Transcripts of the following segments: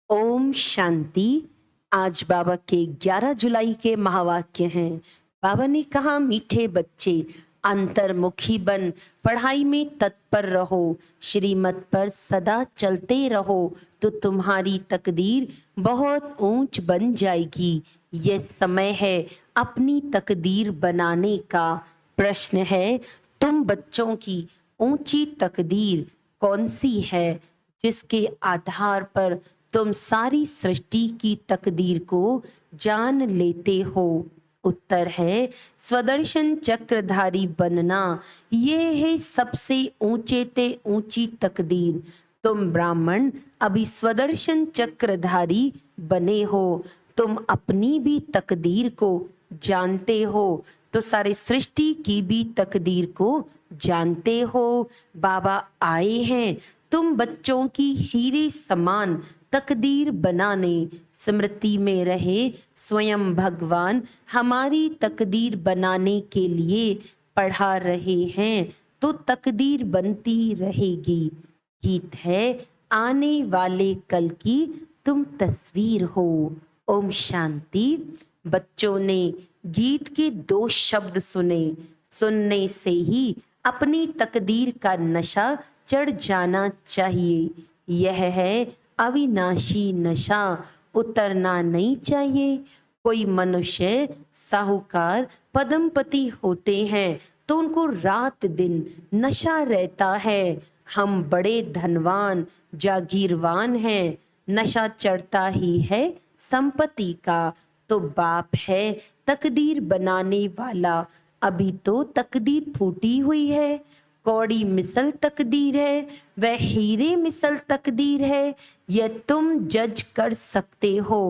ओम शांति। आज बाबा के 11 जुलाई के महावाक्य हैं। बाबा ने कहा, मीठे बच्चे अंतर्मुखी बन पढ़ाई में तत्पर रहो, श्रीमत पर सदा चलते रहो तो तुम्हारी तकदीर बहुत ऊंच बन जाएगी। यह समय है अपनी तकदीर बनाने का। प्रश्न है, तुम बच्चों की ऊंची तकदीर कौन सी है जिसके आधार पर तुम सारी सृष्टि की तकदीर को जान लेते हो? उत्तर है, स्वदर्शन चक्रधारी बनना। ये है सबसे ऊंचे ते ऊंची तकदीर। तुम ब्राह्मण अभी स्वदर्शन चक्रधारी बने हो। तुम अपनी भी तकदीर को जानते हो तो सारे सृष्टि की भी तकदीर को जानते हो। बाबा आए हैं तुम बच्चों की हीरे समान तकदीर बनाने। स्मृति में रहे स्वयं भगवान हमारी तकदीर बनाने के लिए पढ़ा रहे हैं तो तकदीर बनती रहेगी। गीत है, आने वाले कल की तुम तस्वीर हो। ओम शांति। बच्चों ने गीत के 2 शब्द सुने। सुनने से ही अपनी तकदीर का नशा चढ़ जाना चाहिए। यह है अविनाशी नशा, उतरना नहीं चाहिए। कोई मनुष्य साहूकार पदमपति होते हैं तो उनको रात दिन नशा रहता है। हम बड़े धनवान जागीरवान हैं, नशा चढ़ता ही है संपत्ति का। तो बाप है तकदीर बनाने वाला। अभी तो तकदीर फूटी हुई है, कौड़ी मिसल तकदीर है, वह हीरे मिसल तकदीर है। यह तुम जज कर सकते हो।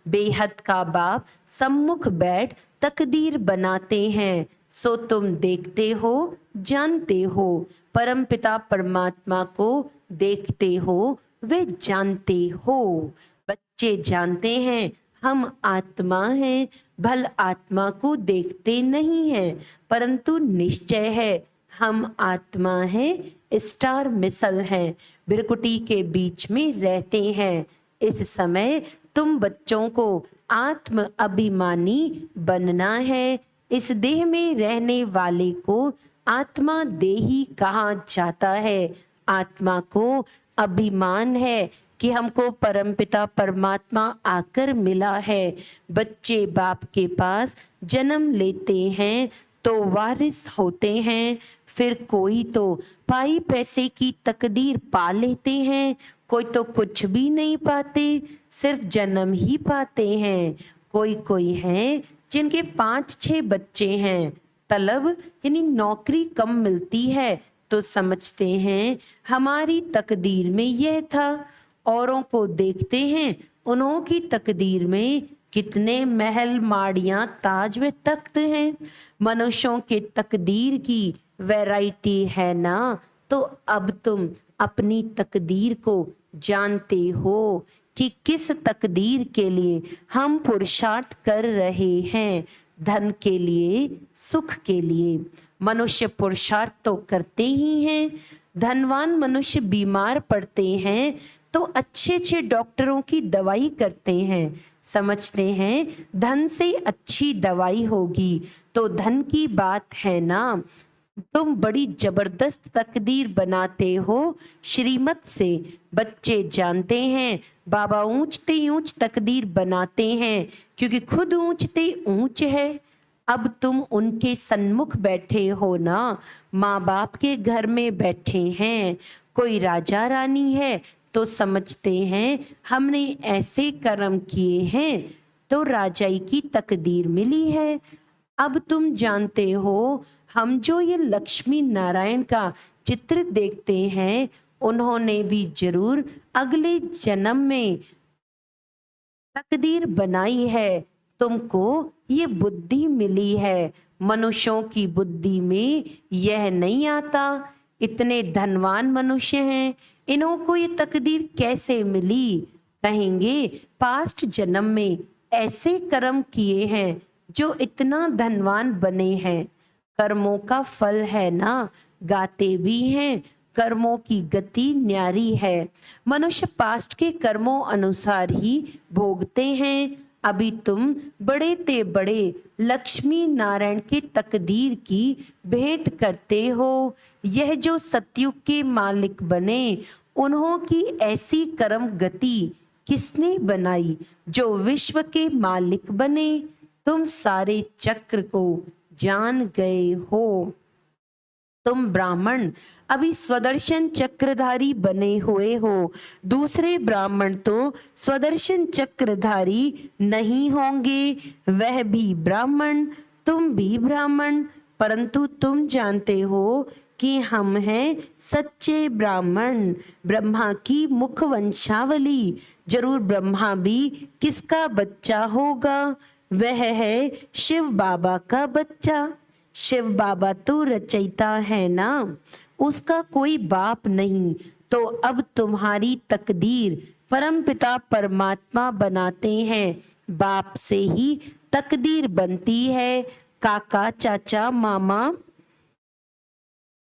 बेहद का बाप सम्मुख बैठ तकदीर बनाते हैं, सो तुम देखते हो, जानते हो। परमपिता परमात्मा को देखते हो, वे जानते हो। बच्चे जानते हैं हम आत्मा हैं, भल आत्मा को देखते नहीं हैं, परंतु निश्चय है हम आत्मा हैं, स्टार मिसल हैं, बिरकुटी के बीच में रहते हैं। इस समय तुम बच्चों को आत्म अभिमानी बनना है। इस देह में रहने वाले को आत्मा देही कहा जाता है। आत्मा को अभिमान है कि हमको परमपिता परमात्मा आकर मिला है। बच्चे बाप के पास जन्म लेते हैं तो वारिस होते हैं, फिर कोई तो पाई पैसे की तकदीर पा लेते हैं, कोई तो कुछ भी नहीं पाते, सिर्फ जन्म ही पाते हैं। कोई कोई हैं जिनके 5-6 बच्चे हैं, तलब यानी नौकरी कम मिलती है तो समझते हैं हमारी तकदीर में यह था। औरों को देखते हैं उन्हों की तकदीर में कितने महल माड़ियां ताज व तख्त हैं। मनुष्यों के तकदीर की वैरायटी है ना। तो अब तुम अपनी तकदीर को जानते हो कि किस तकदीर के लिए हम पुरुषार्थ कर रहे हैं। धन के लिए, सुख के लिए मनुष्य पुरुषार्थ तो करते ही हैं। धनवान मनुष्य बीमार पड़ते हैं तो अच्छे अच्छे डॉक्टरों की दवाई करते हैं, समझते हैं धन से अच्छी दवाई होगी। तो धन की बात है ना। तुम बड़ी जबरदस्त तकदीर बनाते हो श्रीमत से। बच्चे जानते हैं बाबा ऊंचते ऊंच तकदीर बनाते हैं क्योंकि खुद ऊंचते ऊंच है। अब तुम उनके सन्मुख बैठे हो ना, माँ बाप के घर में बैठे हैं। कोई राजा रानी है तो समझते हैं हमने ऐसे कर्म किए हैं तो राजाई की तकदीर मिली है। अब तुम जानते हो हम जो ये लक्ष्मी नारायण का चित्र देखते हैं उन्होंने भी जरूर अगले जन्म में तकदीर बनाई है। तुमको ये बुद्धि मिली है, मनुष्यों की बुद्धि में यह नहीं आता। इतने धनवान मनुष्य हैं, इन्हों को ये तकदीर कैसे मिली? कहेंगे पास्ट जन्म में ऐसे कर्म किए हैं जो इतना धनवान बने हैं। कर्मों का फल है ना, गाते भी हैं कर्मों की गति न्यारी है। मनुष्य पास्ट के कर्मों अनुसार ही भोगते हैं। अभी तुम बड़े ते बड़े लक्ष्मी नारायण के तकदीर की भेंट करते हो। यह जो सतयुग के मालिक बने, उन्हों की ऐसी कर्म गति किसने बनाई जो विश्व के मालिक बने? तुम सारे चक्र को जान गए हो। तुम ब्राह्मण अभी स्वदर्शन चक्रधारी बने हुए हो। दूसरे ब्राह्मण तो स्वदर्शन चक्रधारी नहीं होंगे। वह भी ब्राह्मण, तुम भी ब्राह्मण, परंतु तुम जानते हो कि हम हैं सच्चे ब्राह्मण। ब्रह्मा की मुख वंशावली, जरूर ब्रह्मा भी किसका बच्चा होगा? वह है शिव बाबा का बच्चा। शिव बाबा तो रचयिता है ना, उसका कोई बाप नहीं। तो अब तुम्हारी तकदीर परमपिता परमात्मा बनाते हैं। बाप से ही तकदीर बनती है, काका चाचा मामा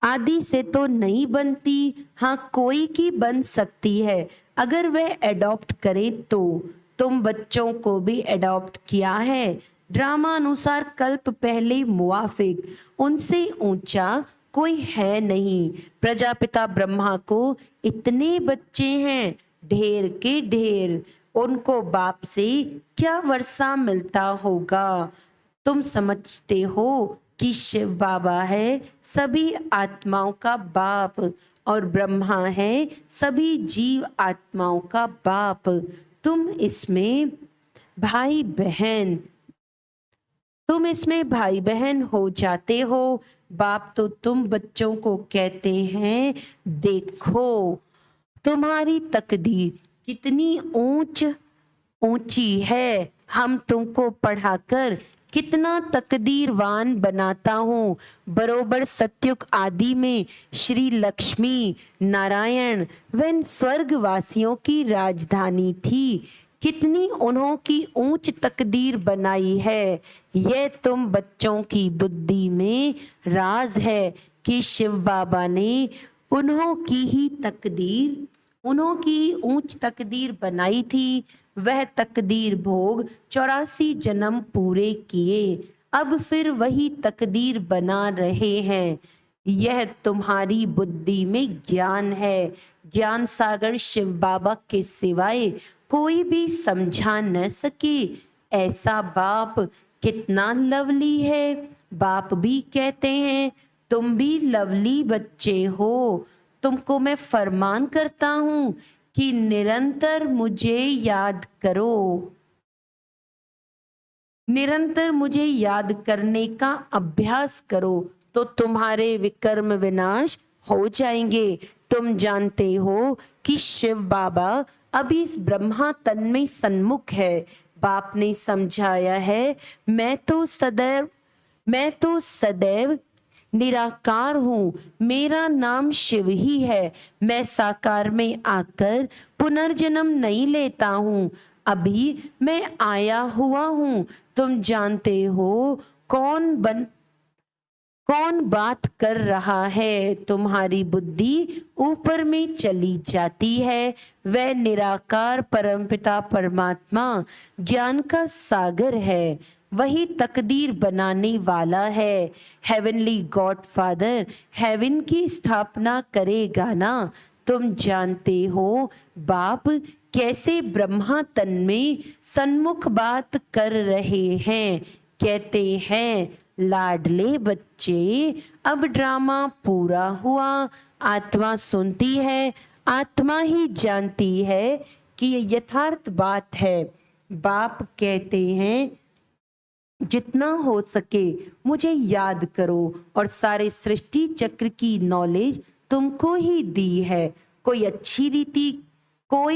आदि से तो नहीं बनती। हाँ, कोई की बन सकती है अगर वह एडॉप्ट करे तो। तुम बच्चों को भी एडॉप्ट किया है। ड्रामा अनुसार कल्प पहले मुवाफिक, उनसे ऊंचा कोई है नहीं। प्रजापिता ब्रह्मा को इतने बच्चे हैं, ढेर के ढेर। उनको बाप से क्या वर्षा मिलता होगा? तुम समझते हो कि शिव बाबा है सभी आत्माओं का बाप और ब्रह्मा है सभी जीव आत्माओं का बाप। तुम इसमें भाई बहन हो जाते हो। बाप तो तुम बच्चों को कहते हैं, देखो तुम्हारी तकदीर कितनी ऊंची है। हम तुमको पढ़ाकर कितना तकदीरवान बनाता हूँ। बरोबर सतयुग आदि में श्री लक्ष्मी नारायण वन स्वर्गवासियों की राजधानी थी। कितनी उन्हों की ऊंच तकदीर बनाई है। यह तुम बच्चों की बुद्धि में राज है कि शिव बाबा ने उन्हों की ही ऊंच तकदीर बनाई थी। वह तकदीर भोग 84 जन्म पूरे किए, अब फिर वही तकदीर बना रहे हैं। यह तुम्हारी बुद्धि में ज्ञान है। ज्ञान सागर शिव बाबा के सिवाय कोई भी समझा न सके। ऐसा बाप कितना लवली है। बाप भी कहते हैं, तुम भी लवली बच्चे हो। तुमको मैं फरमान करता हूं कि निरंतर मुझे याद करो। निरंतर मुझे याद करने का अभ्यास करो तो तुम्हारे विकर्म विनाश हो जाएंगे। तुम जानते हो कि शिव बाबा अभी इस ब्रह्मा तन में सन्मुख है। बाप ने समझाया है, मैं तो सदैव निराकार हूँ। मेरा नाम शिव ही है। मैं साकार में आकर पुनर्जन्म नहीं लेता हूँ। अभी मैं आया हुआ हूँ। तुम जानते हो कौन बात कर रहा है। तुम्हारी बुद्धि ऊपर में चली जाती है। वह निराकार परमपिता परमात्मा ज्ञान का सागर है। वही तकदीर बनाने वाला है। हेवनली गॉड फादर हेवन की स्थापना करेगा ना। तुम जानते हो बाप कैसे ब्रह्मा तन में सन्मुख बात कर रहे हैं। कहते हैं, लाडले बच्चे अब ड्रामा पूरा हुआ। आत्मा सुनती है, आत्मा ही जानती है कि ये यथार्थ बात है। बाप कहते हैं, जितना हो सके मुझे याद करो। और सारे सृष्टि चक्र की नॉलेज तुमको ही दी है। कोई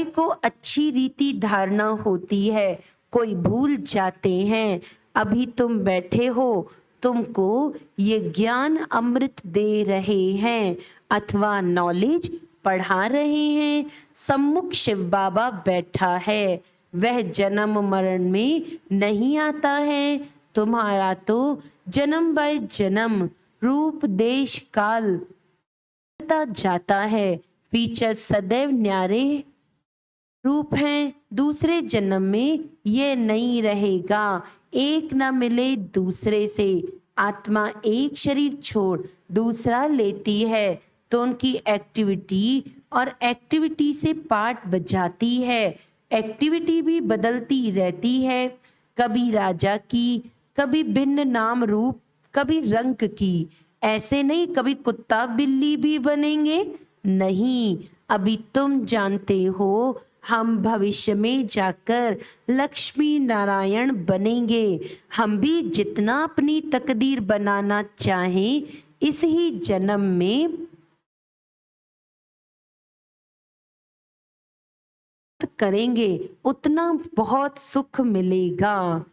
को अच्छी रीति धारणा होती है, कोई भूल जाते हैं। अभी तुम बैठे हो, तुमको ये ज्ञान अमृत दे रहे हैं अथवा नॉलेज पढ़ा रहे हैं। सम्मुख शिव बाबा बैठा है। वह जन्म मरण में नहीं आता है। तुम्हारा तो जन्म बाय जन्म रूप देश काल बदलता जाता है। फीचर्स सदैव न्यारे रूप हैं, दूसरे जन्म में ये नहीं रहेगा। एक न मिले दूसरे से, आत्मा एक शरीर छोड़ दूसरा लेती है तो उनकी एक्टिविटी और एक्टिविटी से पार्ट बजाती है। एक्टिविटी भी बदलती रहती है, कभी राजा की, कभी भिन्न नाम रूप, कभी रंग की। ऐसे नहीं कभी कुत्ता बिल्ली भी बनेंगे, नहीं। अभी तुम जानते हो हम भविष्य में जाकर लक्ष्मी नारायण बनेंगे। हम भी जितना अपनी तकदीर बनाना चाहें इस ही जन्म में करेंगे, उतना बहुत सुख मिलेगा।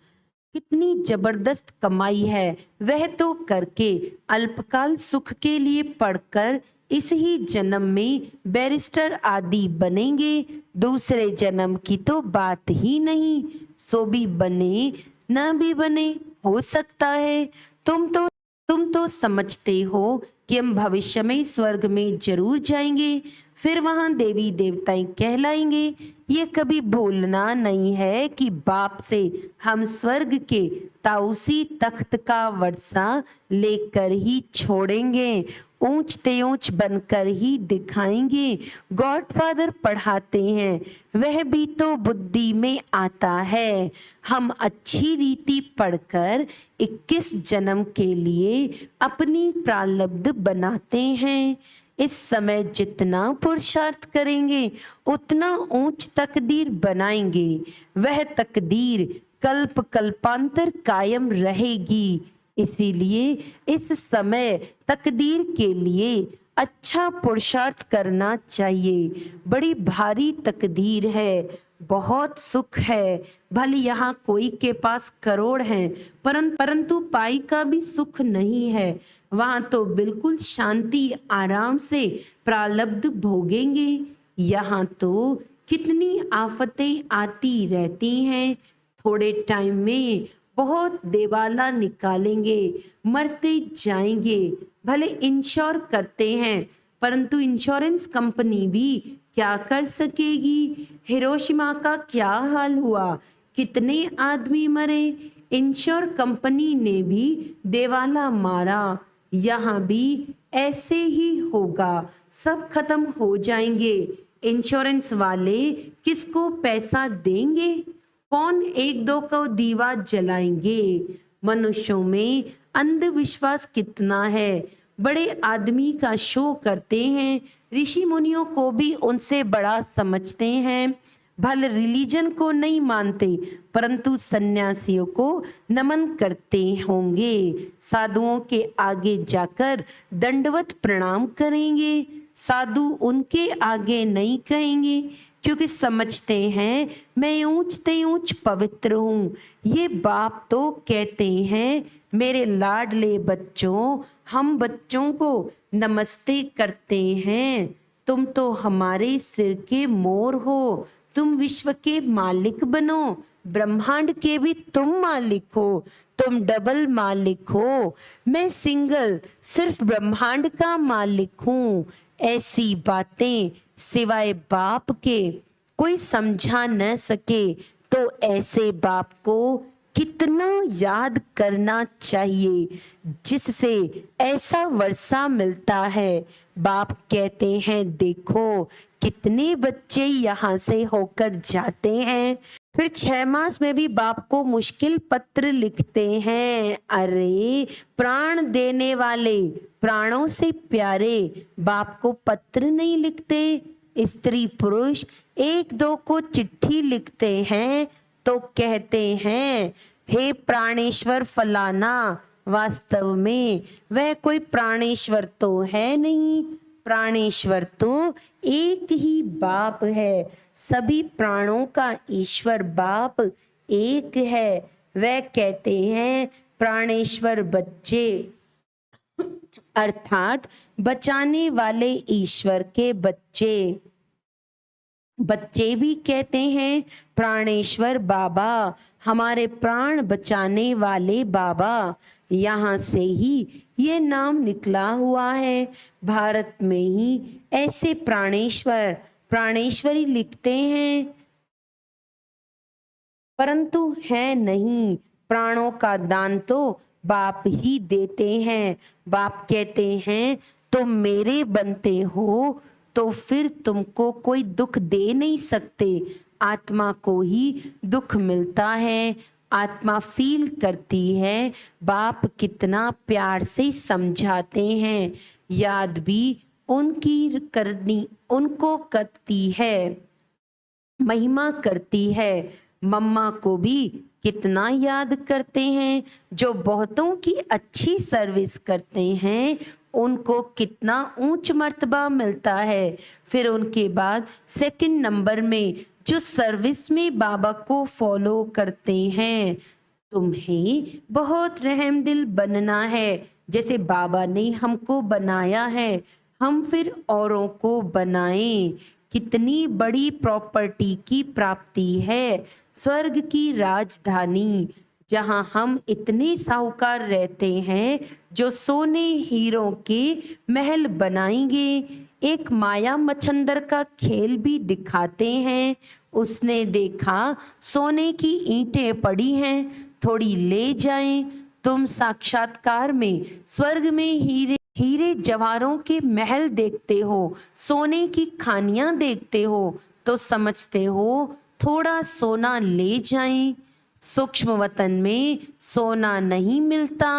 कितनी जबरदस्त कमाई है वह तो करके अल्पकाल सुख के लिए पढ़कर इस ही जन्म में बैरिस्टर आदि बनेंगे। दूसरे जन्म की तो बात ही नहीं, सो भी बने न भी बने, हो सकता है। तुम तो समझते हो कि हम भविष्य में स्वर्ग में जरूर जाएंगे, फिर वहां देवी देवताएं कहलाएंगे। ये कभी भूलना नहीं है कि बाप से हम स्वर्ग के ताउसी तख्त का वर्षा लेकर ही छोड़ेंगे, ऊंच ते ऊंच बनकर ही दिखाएंगे। गॉडफादर पढ़ाते हैं, वह भी तो बुद्धि में आता है। हम अच्छी रीति पढ़कर 21 जन्म के लिए अपनी प्रारब्ध बनाते हैं। इस समय जितना पुरुषार्थ करेंगे उतना ऊंच तकदीर बनाएंगे। वह तकदीर कल्प कल्पांतर कायम रहेगी। इसीलिए इस समय तकदीर के लिए अच्छा पुरुषार्थ करना चाहिए। बड़ी भारी तकदीर है, बहुत सुख है। भले यहाँ कोई के पास करोड़ हैं, परंतु पाई का भी सुख नहीं है। वहां तो बिल्कुल शांति आराम से प्रारब्ध भोगेंगे। यहाँ तो कितनी आफतें आती रहती हैं। थोड़े टाइम में बहुत देवाला निकालेंगे, मरते जाएंगे। भले इंश्योर करते हैं, परंतु इंश्योरेंस कंपनी भी क्या कर सकेगी। हिरोशिमा का क्या हाल हुआ, कितने आदमी मरे, इंश्योर कंपनी ने भी देवाला मारा। यहाँ भी ऐसे ही होगा, सब खत्म हो जाएंगे। इंश्योरेंस वाले किसको पैसा देंगे, कौन एक दो को दीवा जलाएंगे। मनुष्यों में अंधविश्वास कितना है, बड़े आदमी का शो करते हैं, ऋषि मुनियों को भी उनसे बड़ा समझते हैं। भले रिलीजन को नहीं मानते, परंतु सन्यासियों को नमन करते होंगे। साधुओं के आगे जाकर दंडवत प्रणाम करेंगे, साधु उनके आगे नहीं कहेंगे, क्योंकि समझते हैं मैं ऊंच ते ऊंच पवित्र हूँ। ये बाप तो कहते हैं मेरे लाडले बच्चों, हम बच्चों को नमस्ते करते हैं। तुम तो हमारे सिर के मोर हो, तुम विश्व के मालिक बनो, ब्रह्मांड के भी तुम मालिक हो, तुम डबल मालिक हो। मैं सिंगल सिर्फ ब्रह्मांड का मालिक हूँ। ऐसी बातें सिवाय बाप के कोई समझा न सके, तो ऐसे बाप को कितना याद करना चाहिए जिससे ऐसा वर्षा मिलता है। बाप कहते हैं देखो कितने बच्चे यहाँ से होकर जाते हैं, फिर 6 मास में भी बाप को मुश्किल पत्र लिखते हैं। अरे प्राण देने वाले, प्राणों से प्यारे बाप को पत्र नहीं लिखते। स्त्री पुरुष एक दो को चिट्ठी लिखते हैं तो कहते हैं हे प्राणेश्वर फलाना। वास्तव में वह कोई प्राणेश्वर तो है नहीं, प्राणेश्वर तो एक ही बाप है। सभी प्राणों का ईश्वर बाप एक है। वह कहते हैं प्राणेश्वर बच्चे, अर्थात बचाने वाले ईश्वर के बच्चे। बच्चे भी कहते हैं प्राणेश्वर बाबा, हमारे प्राण बचाने वाले बाबा। यहाँ से ही ये नाम निकला हुआ है। भारत में ही ऐसे प्राणेश्वर प्राणेश्वरी लिखते हैं, परंतु है नहीं। प्राणों का दान तो बाप ही देते हैं। बाप कहते हैं तुम मेरे बनते हो तो फिर तुमको कोई दुख दे नहीं सकते। आत्मा को ही दुख मिलता है, आत्मा फील करती है। बाप कितना प्यार से समझाते हैं, याद भी उनकी करनी उनको करती है, महिमा करती है। मम्मा को भी कितना याद करते हैं। जो बहुतों की अच्छी सर्विस करते हैं उनको कितना ऊंच मर्तबा मिलता है। फिर उनके बाद सेकंड नंबर में जो सर्विस में बाबा को फॉलो करते हैं। तुम्हें बहुत रहमदिल बनना है, जैसे बाबा ने हमको बनाया है, हम फिर औरों को बनाएं। कितनी बड़ी प्रॉपर्टी की प्राप्ति है, स्वर्ग की राजधानी, जहां हम इतने साहूकार रहते हैं जो सोने हीरों के महल बनाएंगे। एक माया मच्छंदर का खेल भी दिखाते हैं। उसने देखा सोने की ईंटें पड़ी हैं, थोड़ी ले जाएं। तुम साक्षात्कार में स्वर्ग में हीरे हीरे जवाहरों के महल देखते हो, सोने की खानियां देखते हो, तो समझते हो थोड़ा सोना ले जाएं। सूक्ष्म वतन में सोना नहीं मिलता,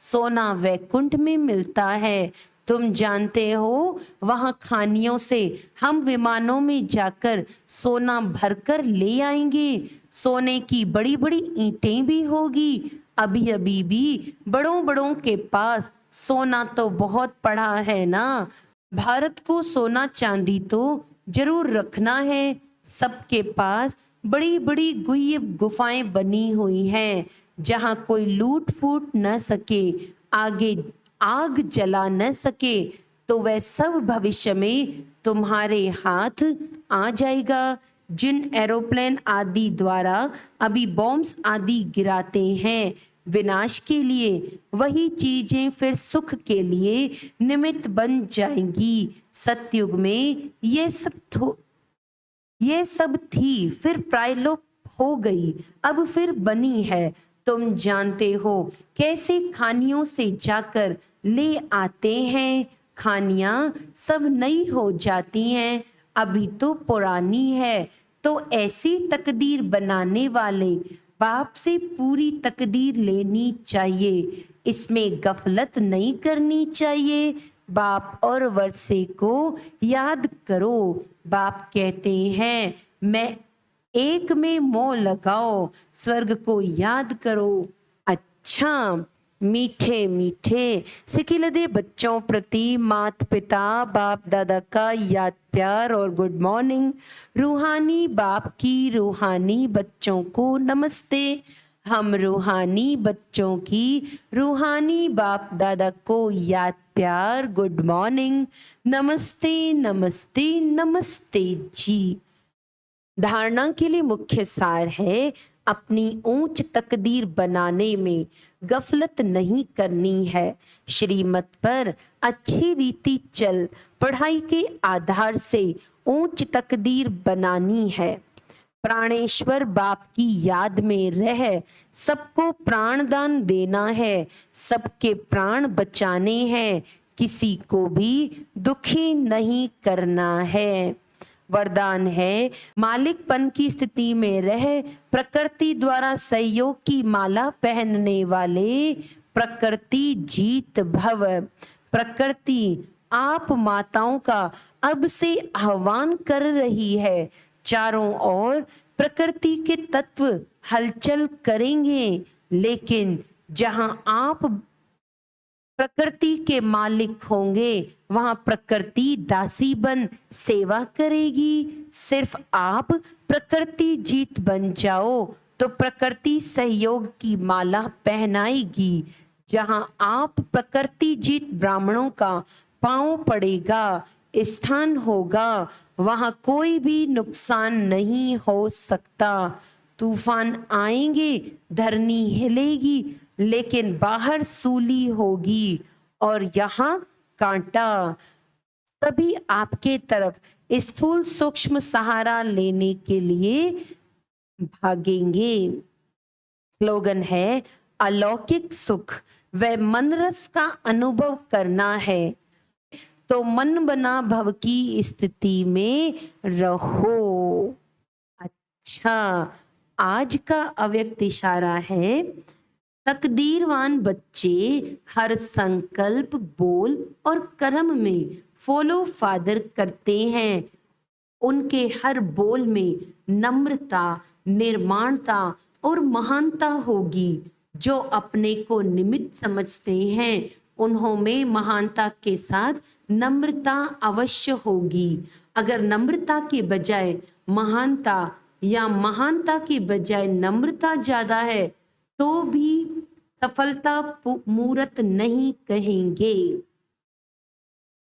सोना वैकुंठ में मिलता है। तुम जानते हो वहां खानियों से हम विमानों में जाकर सोना भरकर ले आएंगे। सोने की बड़ी बड़ी ईंटें भी होगी। अभी अभी भी बड़ों बड़ों के पास सोना तो बहुत पड़ा है ना। भारत को सोना चांदी तो जरूर रखना है। सबके पास बड़ी बड़ी गुफाएं बनी हुई हैं, जहां कोई लूट फूट न सके, आगे आग जला न सके। तो वह सब भविष्य में तुम्हारे हाथ आ जाएगा। जिन एरोप्लेन आदि द्वारा अभी बॉम्ब्स आदि गिराते हैं विनाश के लिए, वही चीजें फिर सुख के लिए निमित्त बन जाएंगी। सतयुग में ये सब थी, फिर प्रायलोप हो गई, अब फिर बनी है। तुम जानते हो कैसे खानियों से जाकर ले आते हैं। खानियां सब नई हो जाती हैं, अभी तो पुरानी है। तो ऐसी तकदीर बनाने वाले बाप से पूरी तकदीर लेनी चाहिए, इसमें गफलत नहीं करनी चाहिए। बाप और वर्षे को याद करो। बाप कहते हैं मैं एक में मोह लगाओ, स्वर्ग को याद करो। अच्छा, मीठे मीठे सिकिलदे बच्चों प्रति माता पिता बाप दादा का याद प्यार और गुड मॉर्निंग। रूहानी बाप की रूहानी बच्चों को नमस्ते। हम रूहानी बच्चों की रूहानी बाप दादा को याद प्यार गुड मॉर्निंग, नमस्ते नमस्ते नमस्ते जी। धारणा के लिए मुख्य सार है अपनी ऊंच तकदीर बनाने में गफलत नहीं करनी है। श्रीमत पर अच्छी रीति चल पढ़ाई के आधार से ऊंच तकदीर बनानी है। प्राणेश्वर बाप की याद में रह सबको प्राणदान देना है, सबके प्राण बचाने हैं, किसी को भी दुखी नहीं करना है। वरदान है मालिकपन की स्थिति में रह प्रकृति द्वारा सहयोग की माला पहनने वाले प्रकृति जीत भव। प्रकृति आप माताओं का अब से आह्वान कर रही है। चारों ओर प्रकृति के तत्व हलचल करेंगे, लेकिन जहां आप प्रकृति के मालिक होंगे वहां प्रकृति दासी बन सेवा करेगी। सिर्फ आप प्रकृति जीत बन जाओ तो प्रकृति सहयोग की माला पहनाएगी। जहां आप प्रकृति जीत ब्राह्मणों का पांव पड़ेगा, स्थान होगा, वहां कोई भी नुकसान नहीं हो सकता। तूफान आएंगे, धरनी हिलेगी, लेकिन बाहर सूली होगी और यहाँ कांटा। सभी आपके तरफ स्थूल सूक्ष्म सहारा लेने के लिए भागेंगे। स्लोगन है, अलौकिक सुख व मन रस का अनुभव करना है तो मन बना भव की स्थिति में रहो। अच्छा, आज का अव्यक्त इशारा है, तकदीरवान बच्चे हर संकल्प, बोल और कर्म में फॉलो फादर करते हैं। उनके हर बोल में नम्रता, निर्माणता और महानता होगी। जो अपने को निमित्त समझते हैं उन्हों में महानता के साथ नम्रता अवश्य होगी। अगर नम्रता के बजाय महानता या महानता के बजाय नम्रता ज्यादा है तो भी सफलता मूर्त नहीं कहेंगे।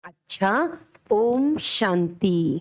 अच्छा, ओम शांति।